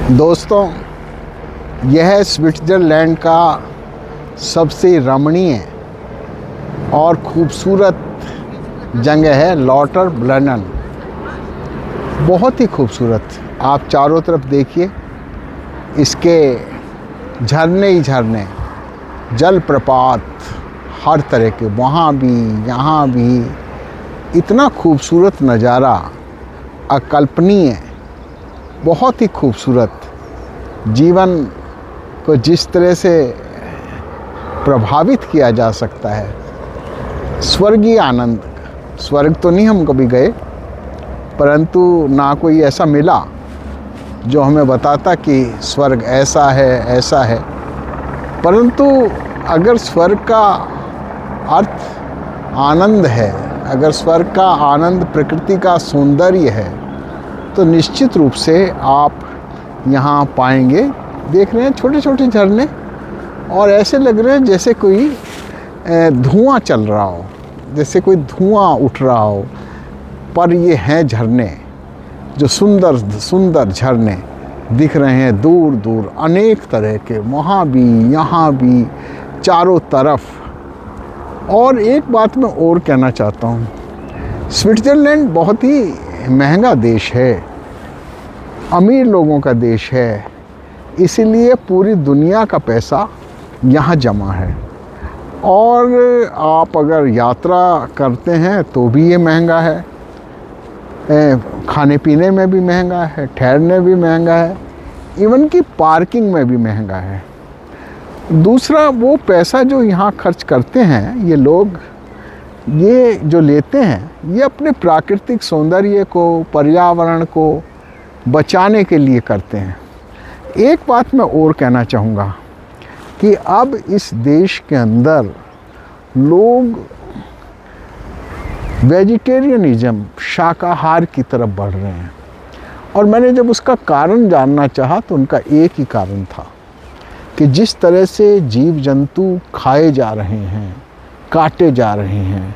दोस्तों, यह स्विट्ज़रलैंड का सबसे रमणीय और खूबसूरत जगह है लॉटरब्रनन। बहुत ही खूबसूरत। आप चारों तरफ देखिए, इसके झरने ही झरने, जलप्रपात हर तरह के, वहाँ भी यहाँ भी। इतना खूबसूरत नज़ारा, अकल्पनीय, बहुत ही खूबसूरत। जीवन को जिस तरह से प्रभावित किया जा सकता है, स्वर्गीय आनंद। स्वर्ग तो नहीं हम कभी गए, परंतु ना कोई ऐसा मिला जो हमें बताता कि स्वर्ग ऐसा है ऐसा है। परंतु अगर स्वर्ग का अर्थ आनंद है, अगर स्वर्ग का आनंद प्रकृति का सौंदर्य है, तो निश्चित रूप से आप यहाँ पाएंगे। देख रहे हैं छोटे छोटे झरने, और ऐसे लग रहे हैं जैसे कोई धुआं चल रहा हो, जैसे कोई धुआं उठ रहा हो। पर ये हैं झरने, जो सुंदर सुंदर झरने दिख रहे हैं दूर दूर, अनेक तरह के, वहाँ भी यहाँ भी, चारों तरफ। और एक बात मैं और कहना चाहता हूँ, स्विट्ज़रलैंड बहुत ही महंगा देश है, अमीर लोगों का देश है, इसीलिए पूरी दुनिया का पैसा यहाँ जमा है। और आप अगर यात्रा करते हैं तो भी ये महंगा है, खाने पीने में भी महंगा है, ठहरने भी महंगा है, इवन कि पार्किंग में भी महंगा है। दूसरा, वो पैसा जो यहाँ खर्च करते हैं ये लोग, ये जो लेते हैं, ये अपने प्राकृतिक सौंदर्य को, पर्यावरण को बचाने के लिए करते हैं। एक बात मैं और कहना चाहूँगा कि अब इस देश के अंदर लोग वेजिटेरियनिज़्म, शाकाहार की तरफ बढ़ रहे हैं। और मैंने जब उसका कारण जानना चाहा तो उनका एक ही कारण था कि जिस तरह से जीव जंतु खाए जा रहे हैं, काटे जा रहे हैं,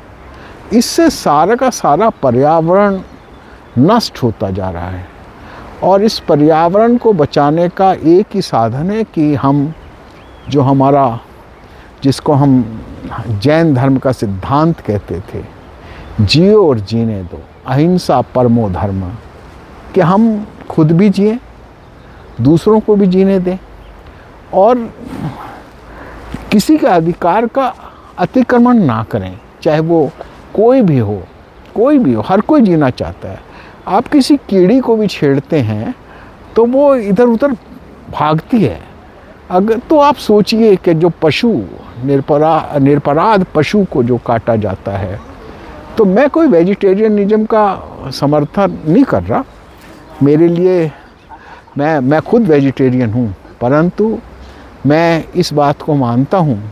इससे सारा का सारा पर्यावरण नष्ट होता जा रहा है। और इस पर्यावरण को बचाने का एक ही साधन है कि हम, जो हमारा, जिसको हम जैन धर्म का सिद्धांत कहते थे, जियो और जीने दो, अहिंसा परमो धर्म, कि हम खुद भी जिए, दूसरों को भी जीने दें, और किसी का अधिकार का अतिक्रमण ना करें, चाहे वो कोई भी हो, कोई भी हो। हर कोई जीना चाहता है। आप किसी कीड़ी को भी छेड़ते हैं तो वो इधर उधर भागती है। अगर तो आप सोचिए कि जो पशु, निरपराध पशु को जो काटा जाता है, तो मैं कोई वेजिटेरियनिज़्म का समर्थन नहीं कर रहा। मेरे लिए, मैं खुद वेजिटेरियन हूँ, परंतु मैं इस बात को मानता हूँ,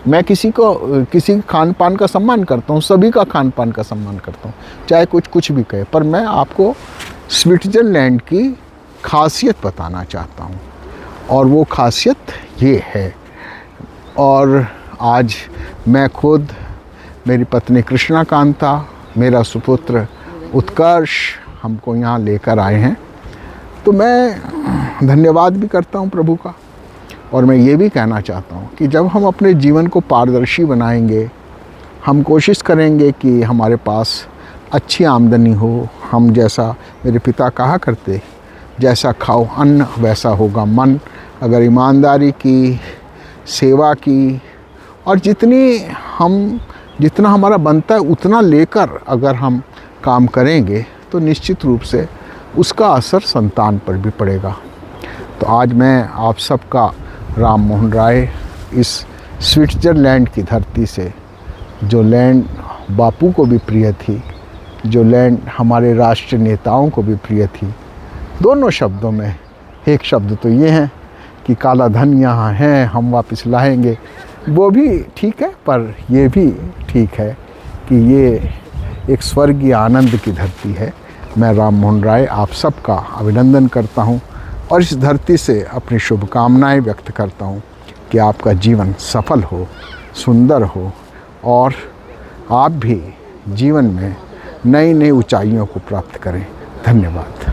मैं किसी खान पान का सम्मान करता हूँ, सभी का खान पान का सम्मान करता हूँ, चाहे कुछ भी कहे। पर मैं आपको स्विट्ज़रलैंड की खासियत बताना चाहता हूँ, और वो खासियत ये है। और आज मैं खुद, मेरी पत्नी कृष्णा कांता, मेरा सुपुत्र उत्कर्ष हमको यहाँ लेकर आए हैं। तो मैं धन्यवाद भी करता हूँ प्रभु का। और मैं ये भी कहना चाहता हूँ कि जब हम अपने जीवन को पारदर्शी बनाएंगे, हम कोशिश करेंगे कि हमारे पास अच्छी आमदनी हो। हम, जैसा मेरे पिता कहा करते, जैसा खाओ अन्न वैसा होगा मन। अगर ईमानदारी की, सेवा की, और जितना हमारा बनता है उतना लेकर अगर हम काम करेंगे, तो निश्चित रूप से उसका असर संतान पर भी पड़ेगा। तो आज मैं आप सबका राम मोहन राय, इस स्विट्ज़रलैंड की धरती से, जो लैंड बापू को भी प्रिय थी, जो लैंड हमारे राष्ट्रीय नेताओं को भी प्रिय थी, दोनों शब्दों में एक शब्द तो ये है कि काला धन यहाँ है, हम वापस लाएंगे। वो भी ठीक है, पर ये भी ठीक है कि ये एक स्वर्गीय आनंद की धरती है। मैं राम मोहन राय आप सबका अभिनंदन करता हूँ, और इस धरती से अपनी शुभकामनाएं व्यक्त करता हूँ कि आपका जीवन सफल हो, सुंदर हो, और आप भी जीवन में नई नई ऊंचाइयों को प्राप्त करें। धन्यवाद।